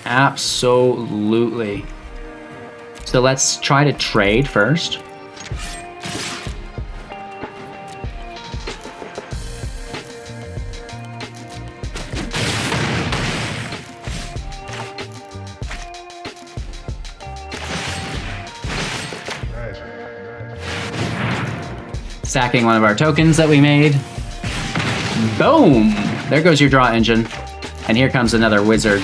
Absolutely. So let's try to trade first. Sacking one of our tokens that we made. Boom! There goes your draw engine. And here comes another wizard.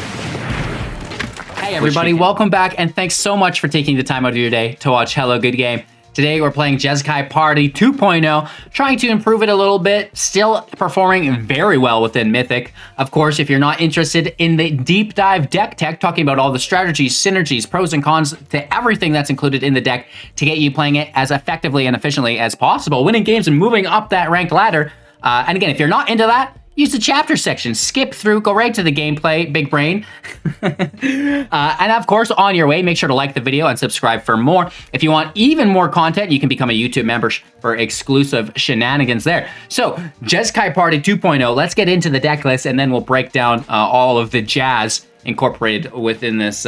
Hey everybody, welcome back, and thanks so much for taking the time out of your day to watch Hello Good Game. Today we're playing Jeskai Party 2.0, trying to improve it a little bit, still performing very well within Mythic. Of course, if you're not interested in the deep dive deck tech, talking about all the strategies, synergies, pros and cons to everything that's included in the deck to get you playing it as effectively and efficiently as possible, winning games and moving up that ranked ladder. And again, if you're not into that, use the chapter section, skip through, go right to the gameplay, big brain. And of course, on your way, make sure to like the video and subscribe for more. If you want even more content, you can become a YouTube member for exclusive shenanigans there. So, Jeskai Party 2.0, let's get into the deck list, and then we'll break down all of the jazz incorporated within this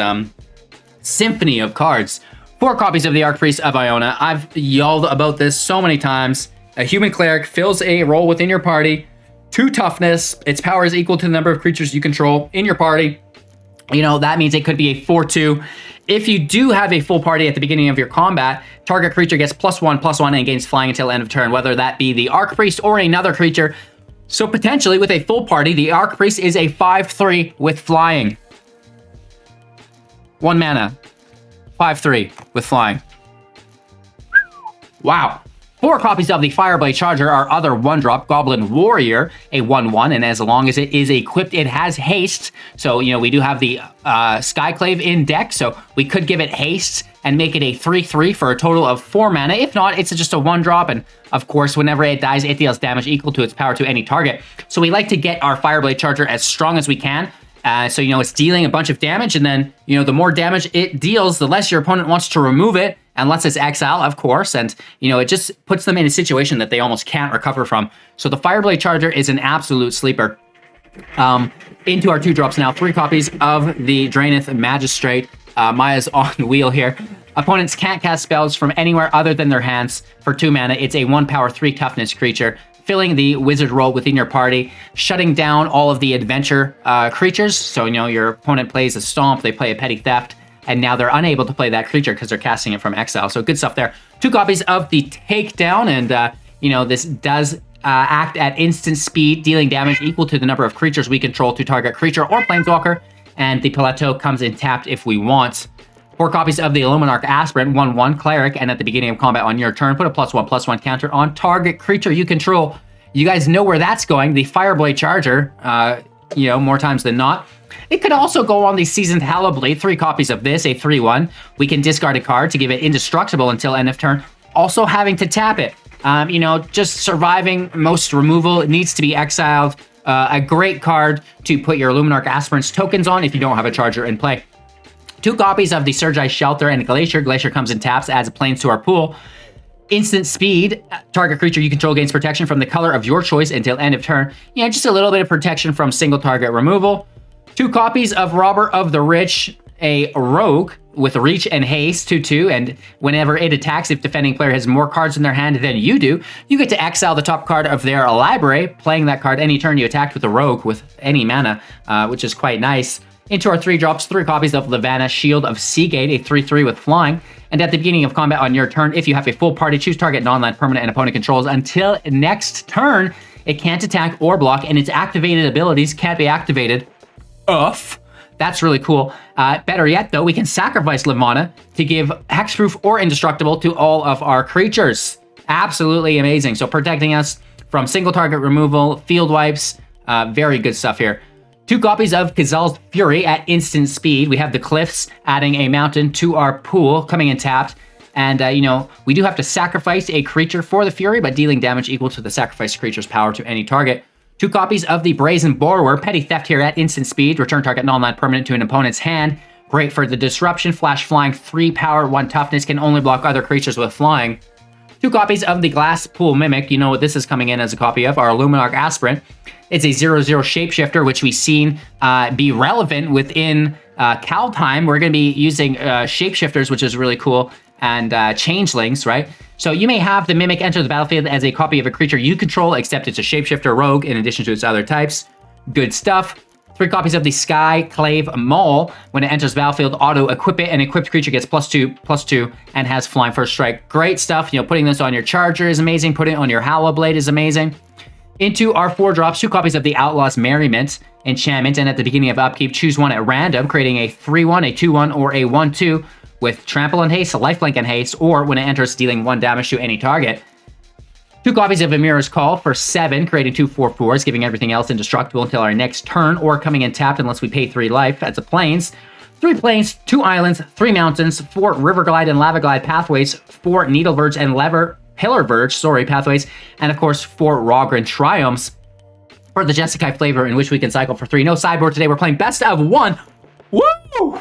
symphony of cards. 4 copies of the Archpriest of Iona. I've yelled about this so many times. A human cleric fills a role within your party. 2 toughness, its power is equal to the number of creatures you control in your party. You know, that means it could be a 4/2. If you do have a full party at the beginning of your combat, target creature gets +1/+1 and gains flying until end of turn, whether that be the Archpriest or another creature. So potentially with a full party, the Archpriest is a 5/3 with flying. 1 mana, 5/3 with flying. Wow. 4 copies of the Fireblade Charger, our other 1-drop Goblin Warrior, a 1/1, and as long as it is equipped, it has haste. So, you know, we do have the Skyclave in deck, so we could give it haste and make it a 3/3 for a total of 4 mana. If not, it's just a 1-drop, and of course, whenever it dies, it deals damage equal to its power to any target. So we like to get our Fireblade Charger as strong as we can. So, you know, it's dealing a bunch of damage, and then, you know, the more damage it deals, the less your opponent wants to remove it, unless it's exile, of course, and, you know, it just puts them in a situation that they almost can't recover from. So the Fireblade Charger is an absolute sleeper. Into our 2-drops now, 3 copies of the Drannith Magistrate. Maya's on the wheel here. Opponents can't cast spells from anywhere other than their hands for 2 mana. It's a 1 power, 3 toughness creature, filling the wizard role within your party, shutting down all of the adventure creatures. So, you know, your opponent plays a stomp, they play a petty theft, and now they're unable to play that creature because they're casting it from exile. So good stuff there. 2 copies of the Takedown, and, you know, this does act at instant speed, dealing damage equal to the number of creatures we control to target creature or planeswalker, and the Plateau comes in tapped if we want. 4 copies of the Luminarch Aspirant, 1/1 cleric, and at the beginning of combat on your turn, put a +1/+1 counter on target creature you control. You guys know where that's going. The Fireblade Charger, you know, more times than not. It could also go on the Seasoned Hallowblade, 3 copies of this, a 3/1. We can discard a card to give it indestructible until end of turn, also having to tap it. You know, just surviving most removal. It needs to be exiled. A great card to put your Luminarch Aspirant's tokens on if you don't have a Charger in play. 2 copies of the Sejiri Shelter and Glacier. Glacier comes in taps, adds a planes to our pool. Instant speed, target creature you control gains protection from the color of your choice until end of turn. Yeah, just a little bit of protection from single target removal. 2 copies of Robber of the Rich, a rogue with reach and haste, 2/2, and whenever it attacks, if defending player has more cards in their hand than you do, you get to exile the top card of their library, playing that card any turn you attacked with a rogue with any mana, which is quite nice. Into our 3-drops, 3 copies of Linvala, Shield of Seagate, a 3/3 with flying. And at the beginning of combat on your turn, if you have a full party, choose target non-land permanent and opponent controls until next turn. It can't attack or block, and its activated abilities can't be activated. That's really cool. Better yet, though, we can sacrifice Linvala to give hexproof or indestructible to all of our creatures. Absolutely amazing. So protecting us from single target removal, field wipes, very good stuff here. 2 copies of Kazuul's Fury at instant speed. We have the Cliffs, adding a mountain to our pool, coming in tapped. And, you know, we do have to sacrifice a creature for the Fury, but dealing damage equal to the sacrificed creature's power to any target. 2 copies of the Brazen Borrower, petty theft here at instant speed. Return target non-land permanent to an opponent's hand. Great for the disruption. Flash flying, 3 power, 1 toughness, can only block other creatures with flying. 2 copies of the Glasspool Mimic. You know what this is coming in as a copy of, our Luminarch Aspirant. It's a 0/0 shapeshifter, which we've seen be relevant within Kaldheim. We're going to be using shapeshifters, which is really cool, and changelings, right? So you may have the Mimic enter the battlefield as a copy of a creature you control, except it's a shapeshifter rogue in addition to its other types. Good stuff. 3 copies of the Skyclave Maul. When it enters the battlefield, auto-equip it. An equipped creature gets +2/+2 and has flying first strike. Great stuff. You know, putting this on your Charger is amazing. Putting it on your Hallowblade is amazing. Into our 4 drops, 2 copies of the Outlaws Merriment enchantment, and at the beginning of upkeep, choose one at random, creating a 3/1, a 2/1, or a 1/2 with trample and haste, lifelink and haste, or when it enters, dealing 1 damage to any target. 2 copies of Emeria's Call for 7, creating 2 4/4s, giving everything else indestructible until our next turn, or coming in tapped unless we pay 3 life. That's a plains. 3 plains, 2 islands, 3 mountains, 4 river glide and lava glide pathways, 4 needle verge and pillar verge, pathways, and of course 4 Rogran Triumphs for the Jeskai flavor, in which we can cycle for 3. No sideboard today. We're playing best of 1. Woo!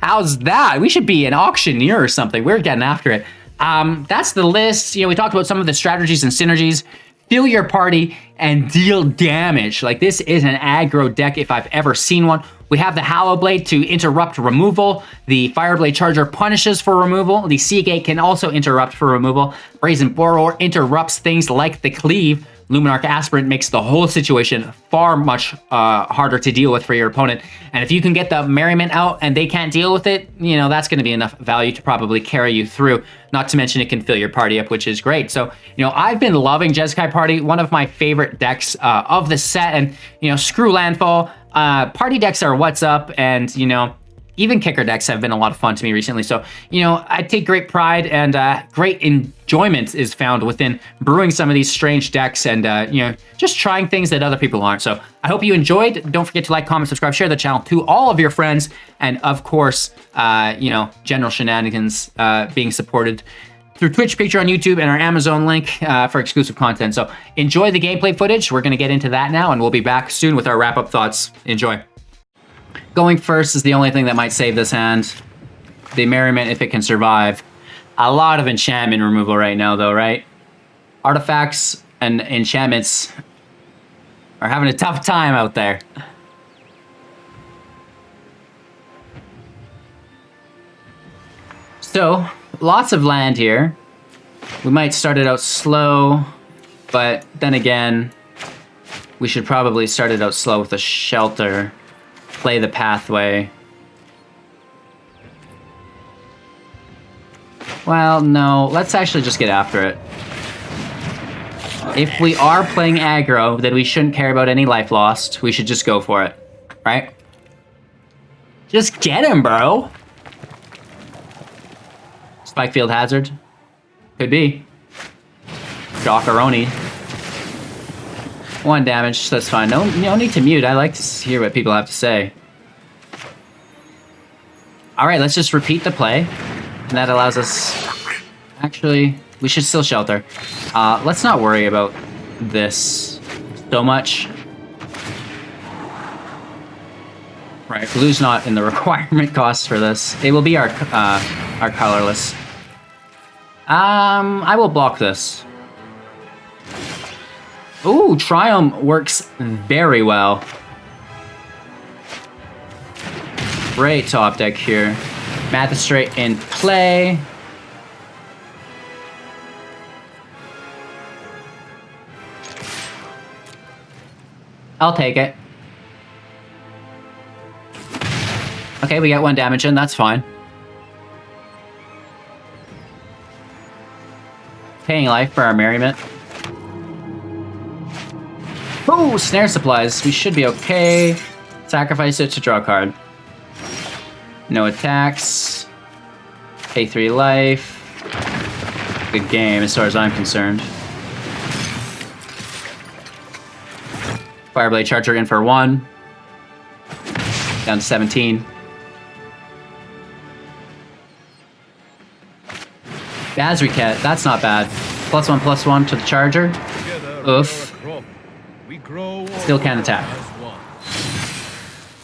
How's that? We should be an auctioneer or something. We're getting after it. That's the list. You know, we talked about some of the strategies and synergies. Fill your party and deal damage. Like, this is an aggro deck if I've ever seen one. We have the Hallowblade to interrupt removal. The Fireblade Charger punishes for removal. The Seagate can also interrupt for removal. Brazen Borrower interrupts things like the Cleave. Luminarch Aspirant makes the whole situation far much harder to deal with for your opponent. And if you can get the Merriment out and they can't deal with it, you know, that's going to be enough value to probably carry you through. Not to mention it can fill your party up, which is great. So, you know, I've been loving Jeskai Party, one of my favorite decks of the set. And, you know, screw Landfall. Party decks are what's up, and, you know, even kicker decks have been a lot of fun to me recently. So, you know, I take great pride and great enjoyment is found within brewing some of these strange decks and, you know, just trying things that other people aren't. So I hope you enjoyed. Don't forget to like, comment, subscribe, share the channel to all of your friends. And of course, you know, general shenanigans being supported through Twitch, Patreon, YouTube, and our Amazon link for exclusive content. So enjoy the gameplay footage. We're going to get into that now, and we'll be back soon with our wrap-up thoughts. Enjoy. Going first is the only thing that might save this hand. The Merriment, if it can survive. A lot of enchantment removal right now, though, right? Artifacts and enchantments are having a tough time out there. So, lots of land here. We might start it out slow, but then again, we should probably start it out slow with a shelter. Play the pathway. Well, no, let's actually just get after it. If we are playing aggro, then we shouldn't care about any life lost. We should just go for it, right? Just get him, bro. Spike Field Hazard. Could be. Jockaroni. 1 damage, that's fine. No need to mute. I like to hear what people have to say. Alright, let's just repeat the play. And that allows us... Actually, we should still shelter. Let's not worry about this so much. Right, blue's not in the requirement cost for this. It will be our colorless. I will block this. Ooh, Triumph works very well. Great top deck here. Magistrate in play. I'll take it. Okay, we got 1 damage in, that's fine. Paying life for our Merriment. Oh, snare supplies. We should be okay. Sacrifice it to draw a card. No attacks. Pay 3 life. Good game as far as I'm concerned. Fireblade Charger in for 1. Down to 17. Bazriket, that's not bad. +1/+1 to the Charger. Oof. Still can't attack.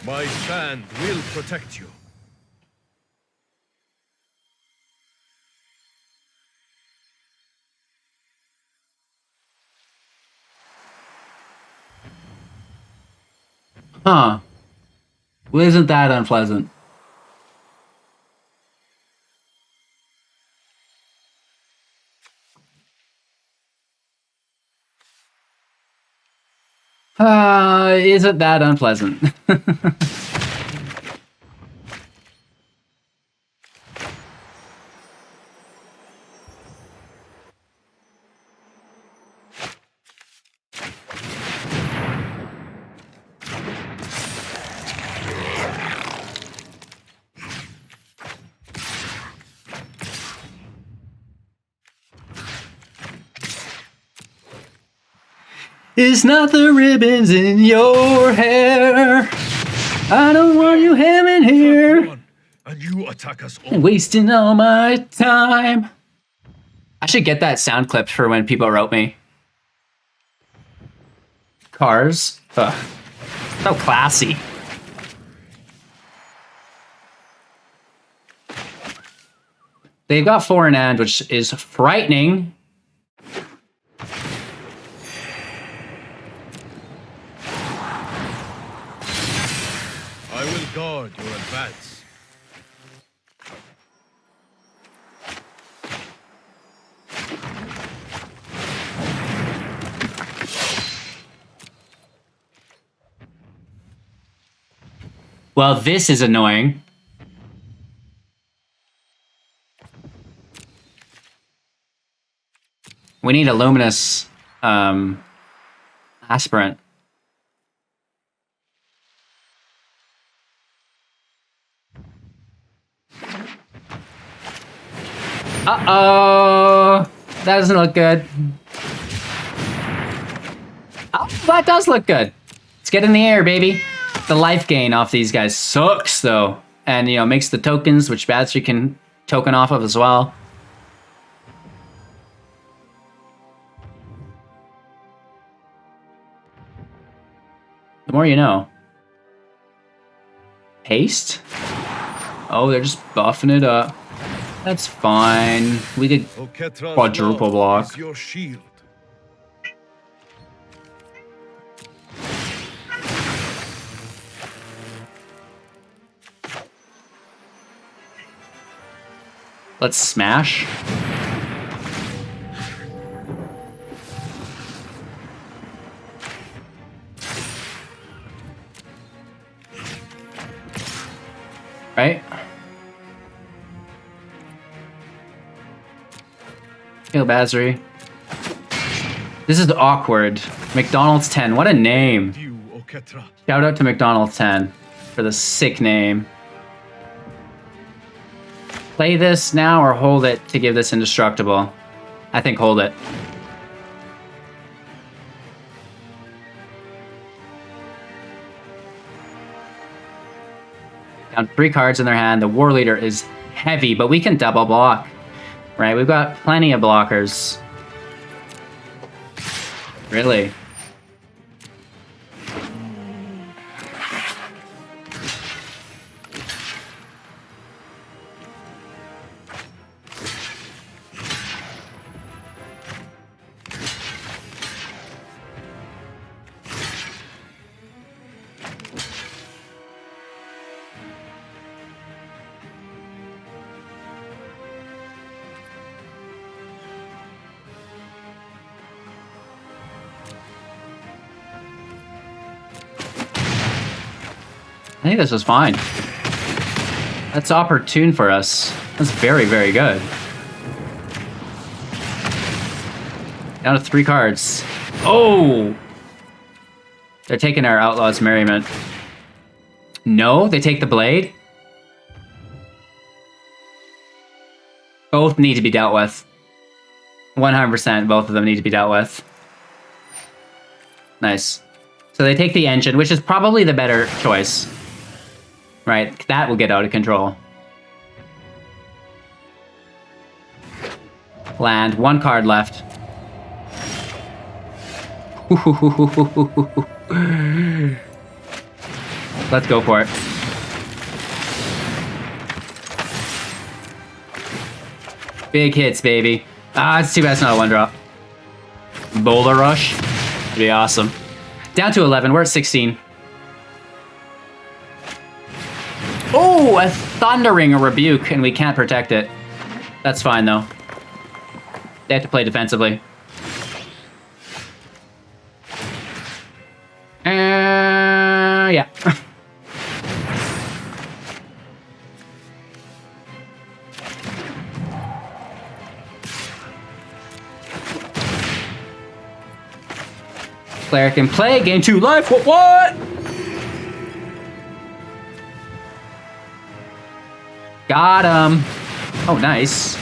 My sand will protect you. Huh. Well, isn't that unpleasant? Isn't that unpleasant? It's not the ribbons in your hair. I don't want you having here. And you attack us all. Wasting all my time. I should get that sound clipped for when people wrote me. Cars. Ugh. So classy. They've got 4 in hand, which is frightening. I will guard your advance. Well, this is annoying. We need a luminous aspirant. Uh-oh. That doesn't look good. Oh, that does look good. Let's get in the air, baby. The life gain off these guys sucks, though. And, you know, makes the tokens, which Badster can token off of as well. The more you know. Haste? Oh, they're just buffing it up. That's fine. We could quadruple block. Your shield. Let's smash. Right? Kill Bazri. This is awkward. McDonald's 10. What a name. Shout out to McDonald's 10 for the sick name. Play this now or hold it to give this indestructible? I think hold it. Down 3 cards in their hand. The War Leader is heavy, but we can double block. Right, we've got plenty of blockers. Really? I think this was fine. That's opportune for us. That's very, very good. Down to 3 cards. Oh! They're taking our Outlaws Merriment. No, they take the blade? Both need to be dealt with. 100% both of them need to be dealt with. Nice. So they take the engine, which is probably the better choice. Right, that will get out of control. Land, 1 card left. Let's go for it. Big hits, baby. Ah, it's too bad it's not a 1-drop. Boulder Rush. That'd be awesome. Down to 11, we're at 16. Oh, a thundering rebuke, and we can't protect it. That's fine, though. They have to play defensively. Yeah. Player can play, gain 2 life, what? Got him. Oh, nice.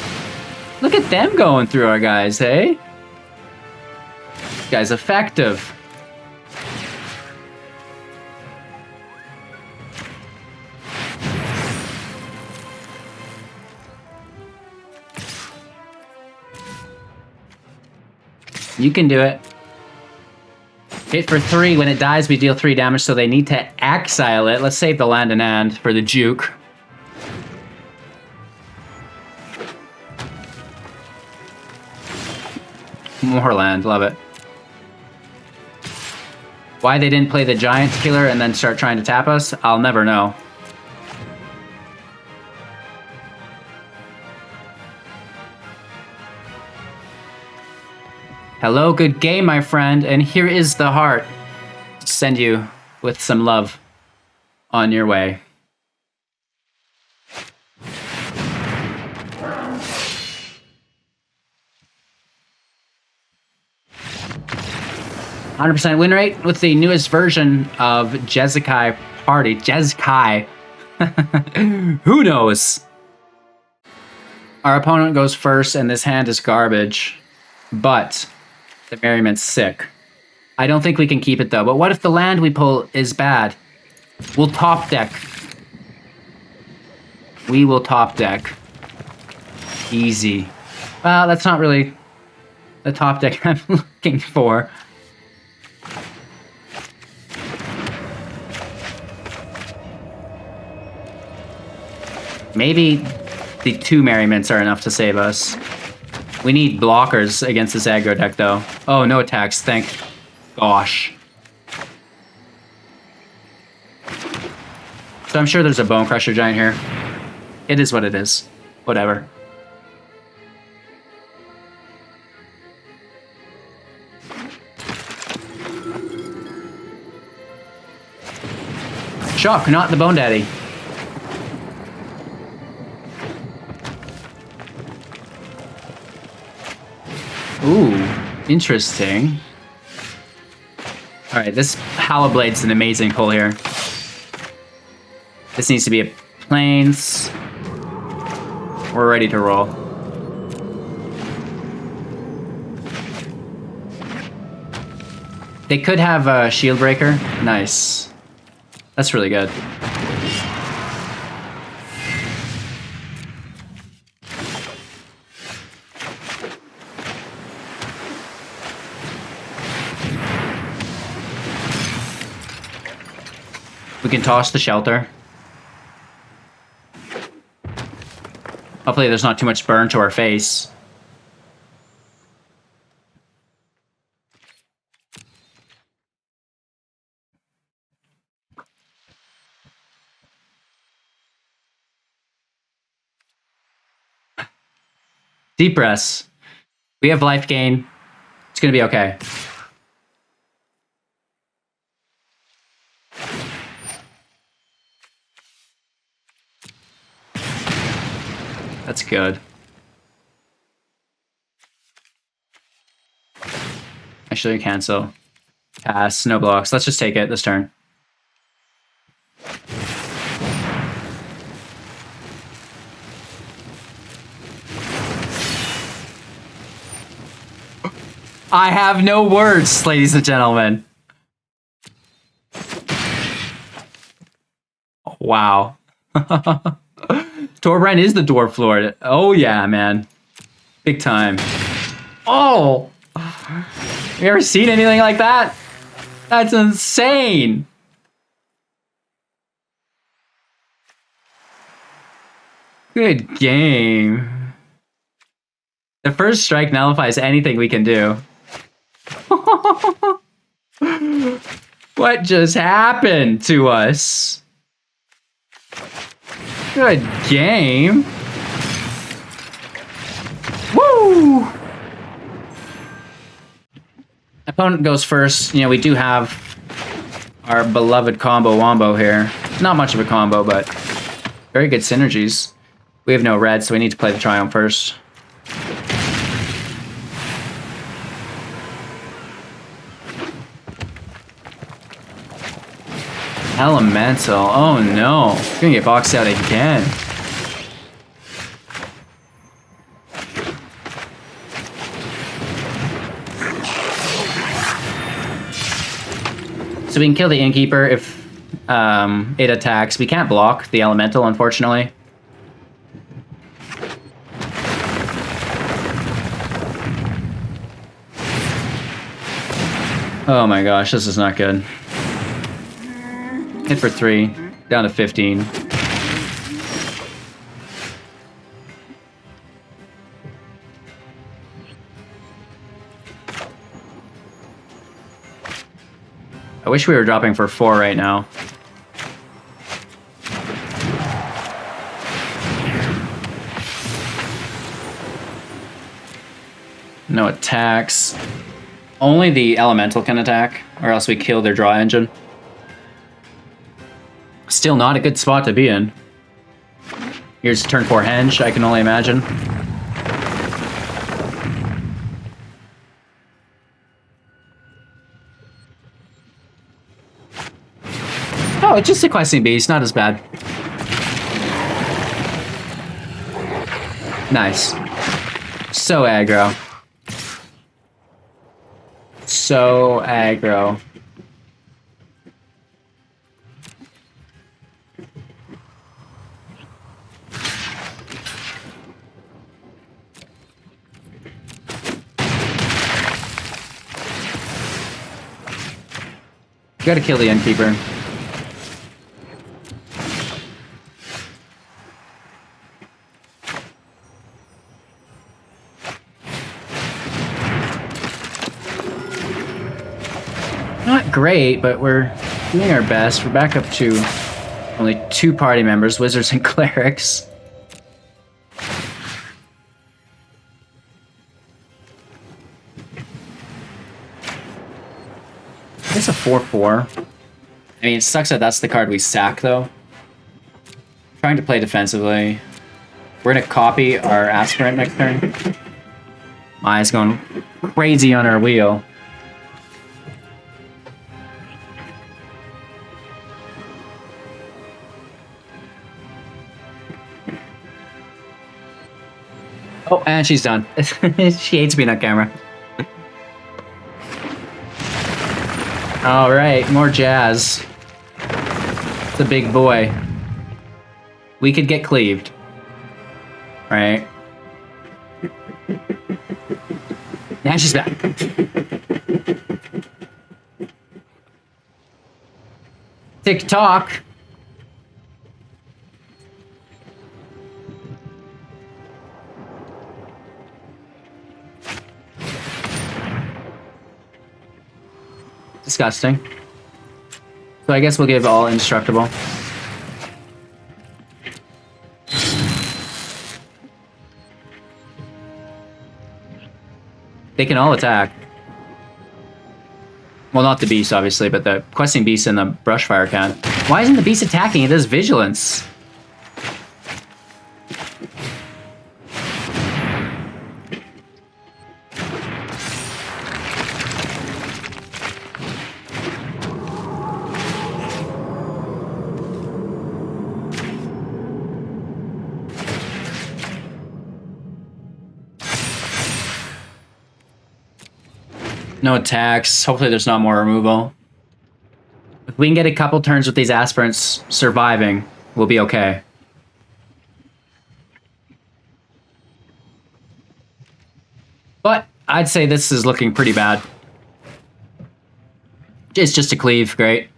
Look at them going through our guys, hey? This guy's effective. You can do it. Hit for 3. When it dies, we deal 3 damage, so they need to exile it. Let's save the land and hand for the juke. More land, love it. Why they didn't play the giant killer and then start trying to tap us, I'll never know. Hello, good game, my friend, and here is the heart to send you with some love on your way. %, win rate with the newest version of Jeskai Party. Jeskai. Who knows? Our opponent goes first, and this hand is garbage, but the Merriment's sick. I don't think we can keep it, though. But what if the land we pull is bad? We'll top deck. We will top deck. Easy. Well, that's not really the top deck I'm looking for. Maybe the 2 Merriments are enough to save us. We need blockers against this aggro deck, though. Oh, no attacks, thank gosh. So I'm sure there's a Bone Crusher Giant here. It is what it is. Whatever. Shock, not the Bone Daddy. Ooh, interesting. Alright, this Hallowblade's an amazing pull here. This needs to be a Plains. We're ready to roll. They could have a Shield Breaker. Nice. That's really good. We can toss the shelter. Hopefully there's not too much burn to our face. Deep breaths. We have life gain. It's gonna be okay. That's good. Actually, cancel. Pass, no blocks. Let's just take it this turn. I have no words, ladies and gentlemen. Wow. Torbran is the Dwarf Lord. Oh yeah, man. Big time. Oh! You ever seen anything like that? That's insane! Good game. The first strike nullifies anything we can do. What just happened to us? Good game. Woo! Opponent goes first. You know, we do have our beloved combo wombo here. Not much of a combo, but very good synergies. We have no red, so we need to play the Triumph first. Elemental. Oh no. We're gonna get boxed out again. So we can kill the Innkeeper if it attacks. We can't block the Elemental, unfortunately. Oh my gosh, this is not good. Hit for 3, down to 15. I wish we were dropping for 4 right now. No attacks. Only the Elemental can attack, or else we kill their draw engine. Still not a good spot to be in. Here's turn 4 Henge, I can only imagine. Oh, it's just a questing beast, not as bad. Nice. So aggro. So aggro. You gotta kill the Innkeeper. Not great, but we're doing our best. We're back up to only 2 party members, Wizards and Clerics. It's a 4/4. I mean, it sucks that that's the card we sack, though. Trying to play defensively. We're gonna copy our Aspirant next turn. Maya's going crazy on our wheel. Oh, and she's done. She hates being on camera. All right, more jazz. It's a big boy. We could get cleaved. Right. Now she's back. Tick-tock. Disgusting. So I guess we'll give all indestructible. They can all attack. Well, not the beast, obviously, but the questing beast and the brushfire can. Why isn't the beast attacking? It has vigilance. No attacks. Hopefully there's not more removal. If we can get a couple turns with these aspirants surviving, we'll be okay. But I'd say this is looking pretty bad. It's just a cleave. Great.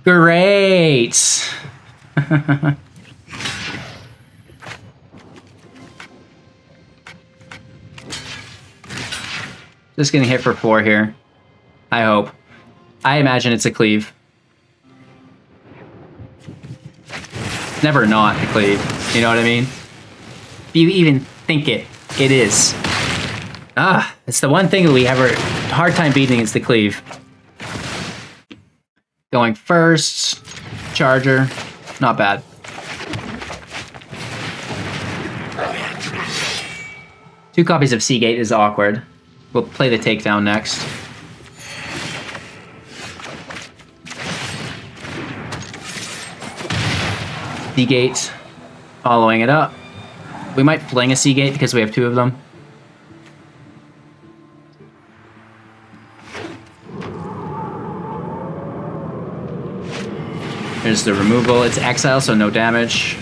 Great! Just getting hit for 4 here. I hope. I imagine it's a cleave. never not the cleave. You know what I mean? If you even think it is. It's the one thing that we have a hard time beating is the cleave. Going first, Charger, not bad. Two copies of Seagate is awkward. We'll play the takedown next. Seagate, following it up. We might fling a Seagate because we have two of them. There's the removal. It's exile, so no damage.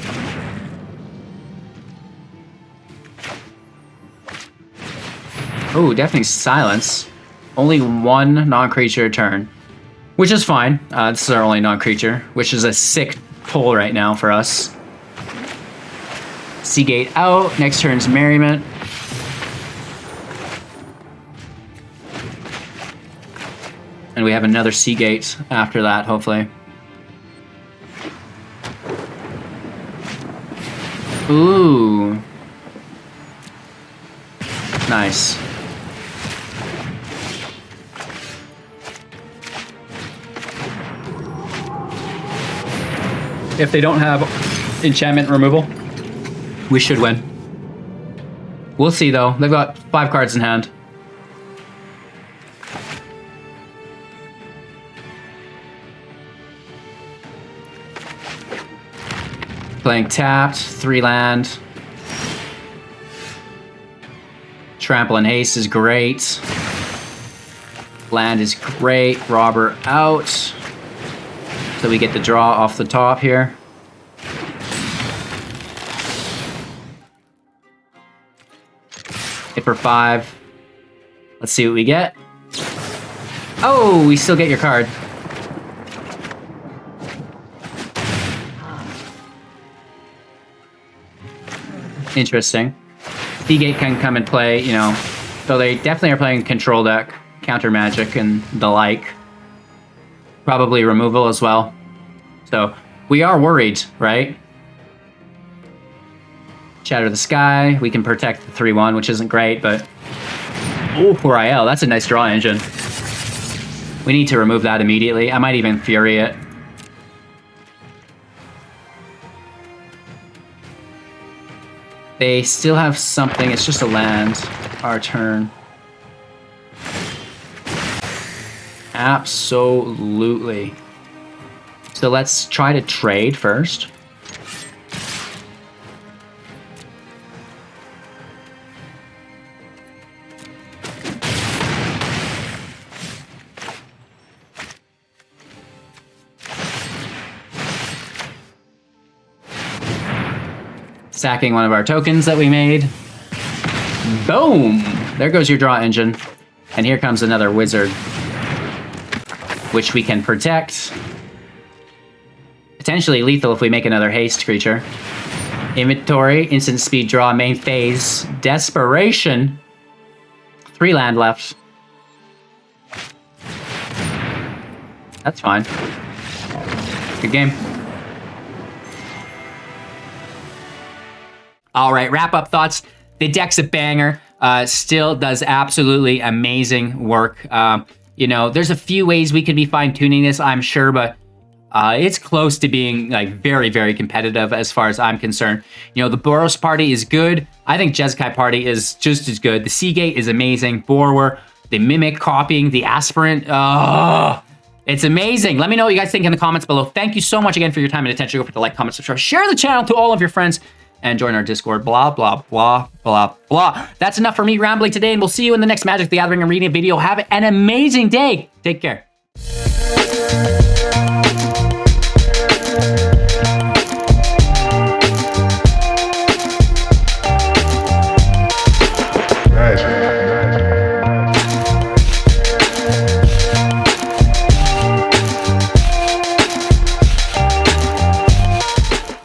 Oh, definitely silence. Only one non-creature turn, which is fine. This is our only non-creature, which is a sick pull right now for us. Seagate out. Next turn's Merriment. And we have another Seagate after that, hopefully. Ooh. Nice. If they don't have enchantment removal, we should win. We'll see though. They've got 5 cards in hand. Playing tapped, 3 land. Trample and haste is great. Land is great. Robber out. So we get the draw off the top here. Hit for 5. Let's see what we get. Oh, we still get your card. Interesting. Seagate can come and play, you know, so they definitely are playing control deck, counter magic, and the like. Probably removal as well. So we are worried, right? Shatter the Sky. We can protect the 3/1, which isn't great, but oh, poor IL. That's a nice draw engine. We need to remove that immediately. I might even Fury it. They still have something. It's just a land. Our turn. Absolutely. So let's try to trade first. Sacking one of our tokens that we made. Boom! There goes your draw engine. And here comes another wizard, which we can protect. Potentially lethal if we make another haste creature. Inventory, instant speed draw, main phase, desperation. 3 land left. That's fine. Good game. All right, wrap-up thoughts. The deck's a banger. Still does absolutely amazing work. You know, there's a few ways we could be fine-tuning this, I'm sure, but it's close to being like very, very competitive as far as I'm concerned. You know, the Boros Party is good. I think Jeskai Party is just as good. The Seagate is amazing. Borrower, the Mimic copying, the Aspirant. Oh, it's amazing. Let me know what you guys think in the comments below. Thank you so much again for your time and attention. Go for the like, comment, subscribe, share the channel to all of your friends, and join our Discord, blah, blah, blah, blah, blah. That's enough for me rambling today, and we'll see you in the next Magic the Gathering Arena video. Have an amazing day. Take care.